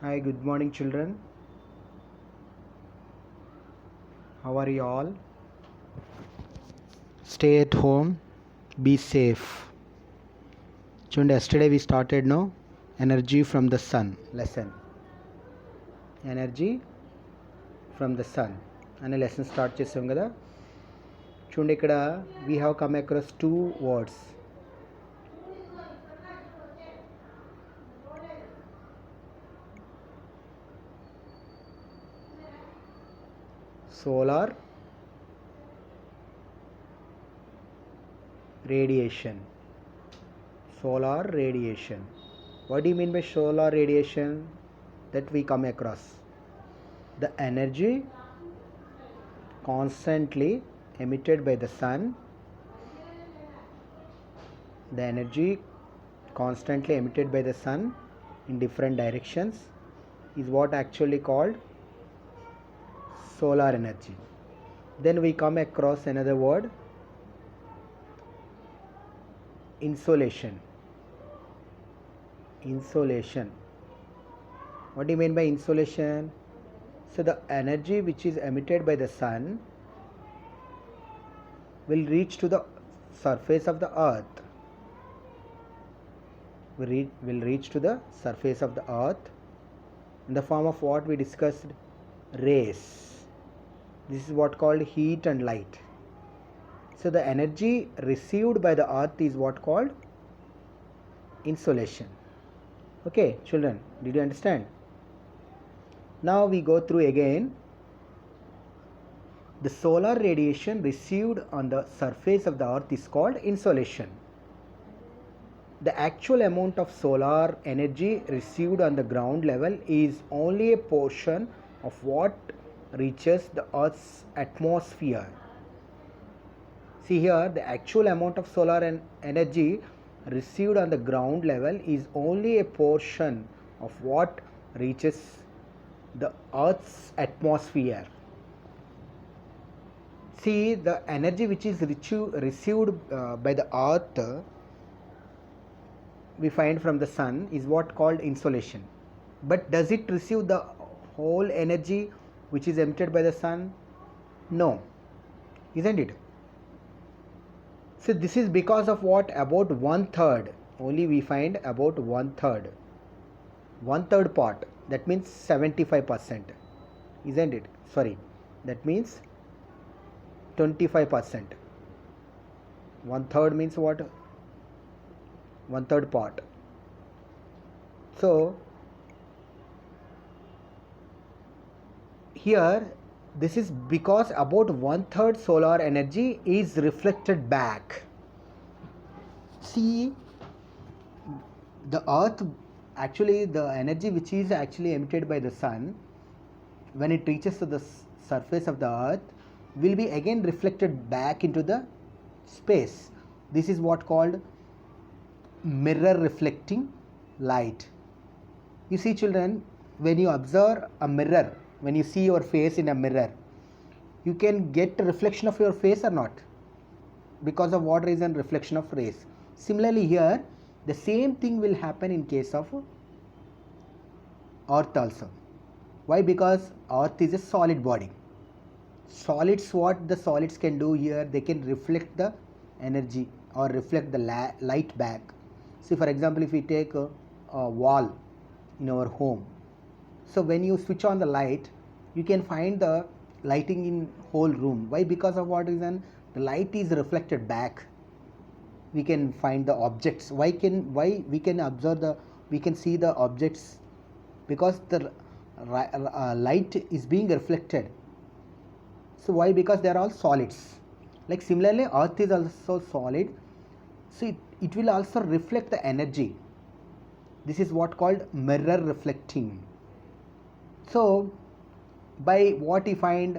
Hi, good morning, children. How are you all? Stay at home, be safe. Children, yesterday we started energy from the sun lesson. Energy from the sun అనే lesson start చేసాం కదా. చూడండి, ఇక్కడ we have come across two words. Solar radiation. Solar radiation. What do you mean by solar radiation that we come across? The energy constantly emitted by the sun. The energy constantly emitted by the sun in different directions is what actually called solar energy. Then we come across another word, insolation. Insolation. What do you mean by insolation? So the energy which is emitted by the sun will reach to the surface of the earth. Will reach to the surface of the earth in the form of what we discussed, rays. This is what called heat and light. So the energy received by the earth is what called insolation. Okay, children, did you understand? Now we go through again. The solar radiation received on the surface of the earth is called insolation. The actual amount of solar energy received on the ground level is only a portion of what reaches the earth's atmosphere. See here, the actual amount of solar energy received on the ground level is only a portion of what reaches the earth's atmosphere. See, the energy which is received by the earth, we find from the sun, is what called insolation. But does it receive the whole energy which is emitted by the sun? No, isn't it? So this is because of what? About 1/3. Only we find about 1/3. 1/3 part. That means 75%. Isn't it? Sorry. That means 25%. 1/3 means what? 1/3 part. So here, this is because about 1/3 solar energy is reflected back. See, the earth, actually the energy which is actually emitted by the sun, when it reaches to the surface of the earth, will be again reflected back into the space. This is what called mirror reflecting light. You see, children, when you observe a mirror, when you see your face in a mirror, you can get a reflection of your face or not? Because of what reason? Reflection of rays. Similarly here, the same thing will happen in case of earth also. Why? Because earth is a solid body. Solids, what the solids can do here, they can reflect the energy or reflect the light back. See, for example, if we take a wall in our home, so when you switch on the light, you can find the lighting in whole room. Why? Because of what reason? The light is reflected back. We can find the objects. Why we can observe we can see the objects? Because the light is being reflected. So why? Because they are all solids. Like similarly, earth is also solid, so it will also reflect the energy. This is what called mirror reflecting. So by what you find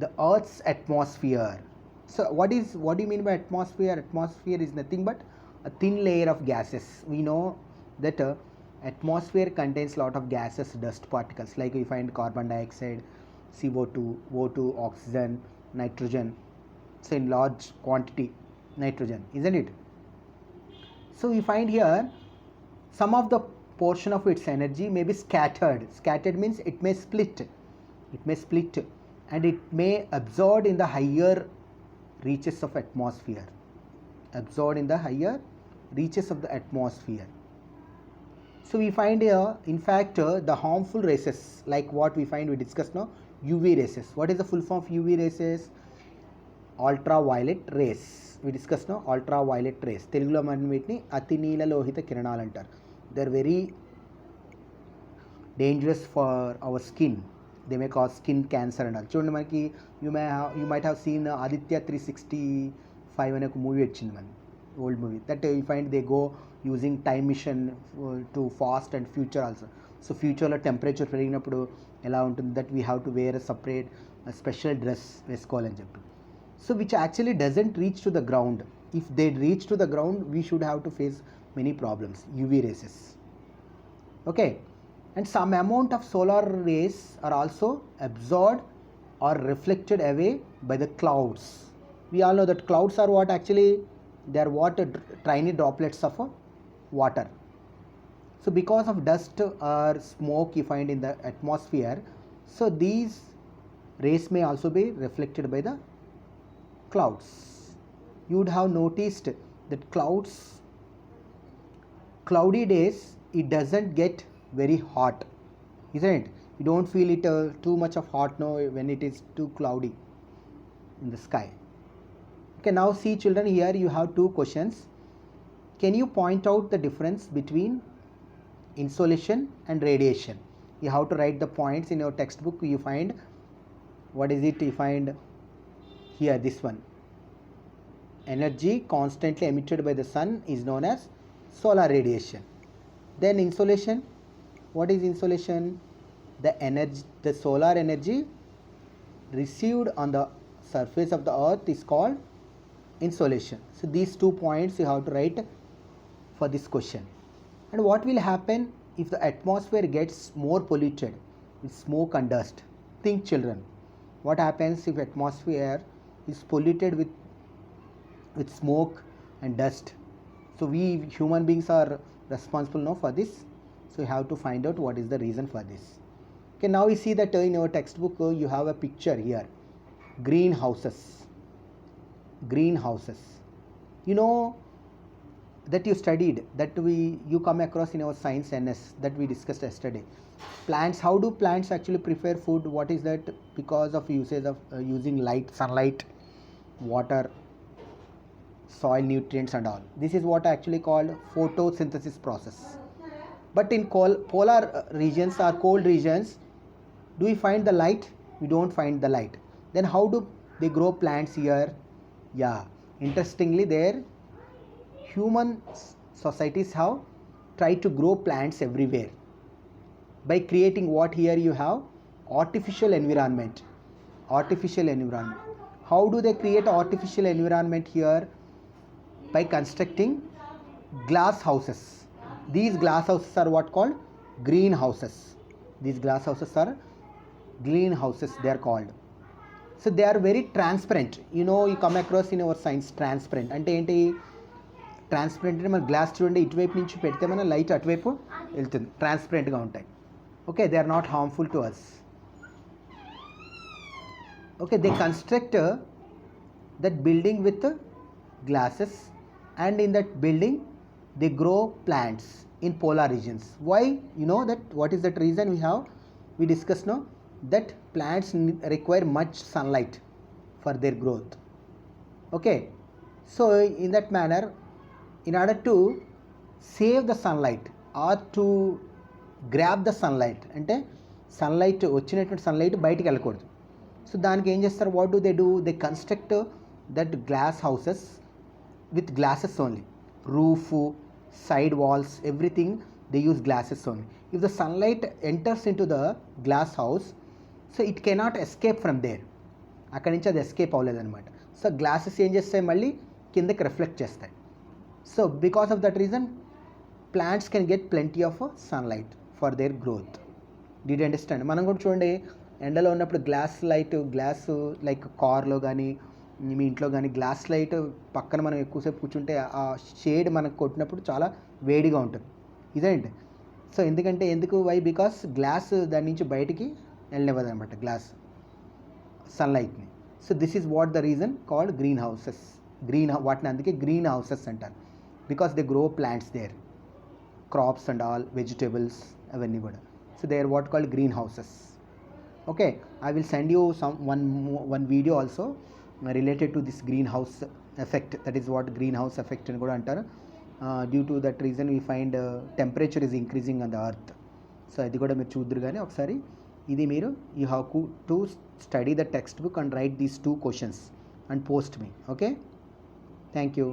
the earth's atmosphere. So what do you mean by atmosphere? Atmosphere is nothing but a thin layer of gases. We know that atmosphere contains lot of gases, dust particles, like we find carbon dioxide, CO2, O2, oxygen, nitrogen. So in large quantity nitrogen, isn't it? So we find here some of the portion of its energy may be scattered. Scattered means it may split. It may split and it may absorb in the higher reaches of atmosphere. Absorb in the higher reaches of the atmosphere. So we find here, in fact, the harmful races, like what we discussed now, UV races. What is the full form of UV races? Ultraviolet rays. We discussed now, ultraviolet rays. Telugulo మనం వీటిని అతినీల లోహిత కిరణాలు అంటారు. They are very dangerous for our skin. They may cause skin cancer and all. చూడండి మనకి you might have seen Aditya 365 అనే ఒక movie వచ్చింది మనకి, old movie. That you find they go using time machine to past and future also. So ఫ్యూచర్లో temperature పెరిగినప్పుడు ఎలా ఉంటుంది, that we have to wear a separate special dress వేసుకోవాలని చెప్పి. So which actually doesn't reach to the ground. If they reach to the ground we should have to face many problems. UV rays. Okay, and some amount of solar rays are also absorbed or reflected away by the clouds. We all know that clouds are what actually, they are what tiny droplets of water. So because of dust or smoke you find in the atmosphere, so these rays may also be reflected by the clouds. You would have noticed that cloudy days, it doesn't get very hot, isn't it? You don't feel it too much of hot now when it is too cloudy in the sky. Okay, now see children, here you have two questions. Can you point out the difference between insolation and radiation? You have to write the points in your textbook. You find, what is it? You find here this one. Energy constantly emitted by the sun is known as solar radiation. Then insolation, what is insolation? The solar energy received on the surface of the earth is called insolation. So these 2 points you have to write for this question. And what will happen if the atmosphere gets more polluted with smoke and dust? Think children, what happens if atmosphere is polluted with smoke and dust? So we human beings are responsible now for this. So you have to find out what is the reason for this. Okay, now we see that in your textbook you have a picture here. Greenhouses. Greenhouses. You know that you studied, that you come across in our science NS that we discussed yesterday. Plants, how do plants actually prepare food? What is that? Because of usage of using light, sunlight, water, soil nutrients and all. This is what actually called photosynthesis process. But in polar regions or cold regions, do we find the light? We don't find the light. Then how do they grow plants here? Yeah, interestingly, there human societies have tried to grow plants everywhere by creating what here you have, artificial environment. Artificial environment. How do they create artificial environment here? By constructing glass houses. These glass houses are what called greenhouses. These glass houses are greenhouses, they are called. So they are very transparent. You know, you come across in our science transparent. అంటే ఏంటి transparent అంటే మన glass చూడండి, ఇటువైపు నుంచి పెడితే మన light అటువైపు వెళ్తుంది, ట్రాన్స్పరెంట్గా ఉంటాయి. Okay, they are not harmful to us. Okay, they construct that building with glasses, and in that building they grow plants in polar regions. Why? You know that what is that reason we discussed now, that plants require much sunlight for their growth. Okay, so in that manner, in order to save the sunlight or to grab the sunlight, అంటే sunlight వచ్చినటువంటి sunlight బయటికి వెళ్ళకూడదు. So దానికి ఏం చేస్తారు, what do they construct that glass houses with glasses only. Roof, side walls, everything they use glasses only. If the sunlight enters into the glass house, so it cannot escape from there. అక్కడి నుంచి అది escape అవ్వలేదు అనమాట. So glasses ఏం చేస్తాయి, మళ్ళీ కిందకి reflect చేస్తాయి. So because of that reason plants can get plenty of sunlight for their growth. Did understand? మనం కూడా చూడండి, ఎండలో ఉన్నప్పుడు గ్లాస్ లైక్ కార్లో కానీ మీ ఇంట్లో కానీ గ్లాస్ లైట్ పక్కన మనం ఎక్కువసేపు కూర్చుంటే ఆ షేడ్ మనకు కొట్టినప్పుడు చాలా వేడిగా ఉంటుంది, ఇదేంటి? సో ఎందుకు వై బికాస్ గ్లాస్ దాని నుంచి బయటికి వెళ్ళనివ్వదు అనమాట గ్లాస్ సన్లైట్ని. So this is what the reason called greenhouses. వాటిని అందుకే గ్రీన్ హౌసెస్ అంటారు, because they grow plants there, crops and all vegetables అవన్నీ కూడా. So they are what called greenhouses. Okay, I will send you one video also related to this greenhouse effect. That is what greenhouse effect అని కూడా అంటారు. Due to that reason we find temperature is increasing on the earth. So అది కూడా మీరు చూద్దరు. కానీ ఒకసారి ఇది మీరు you have to study the text book and right these 2 questions and post me. Okay, thank you.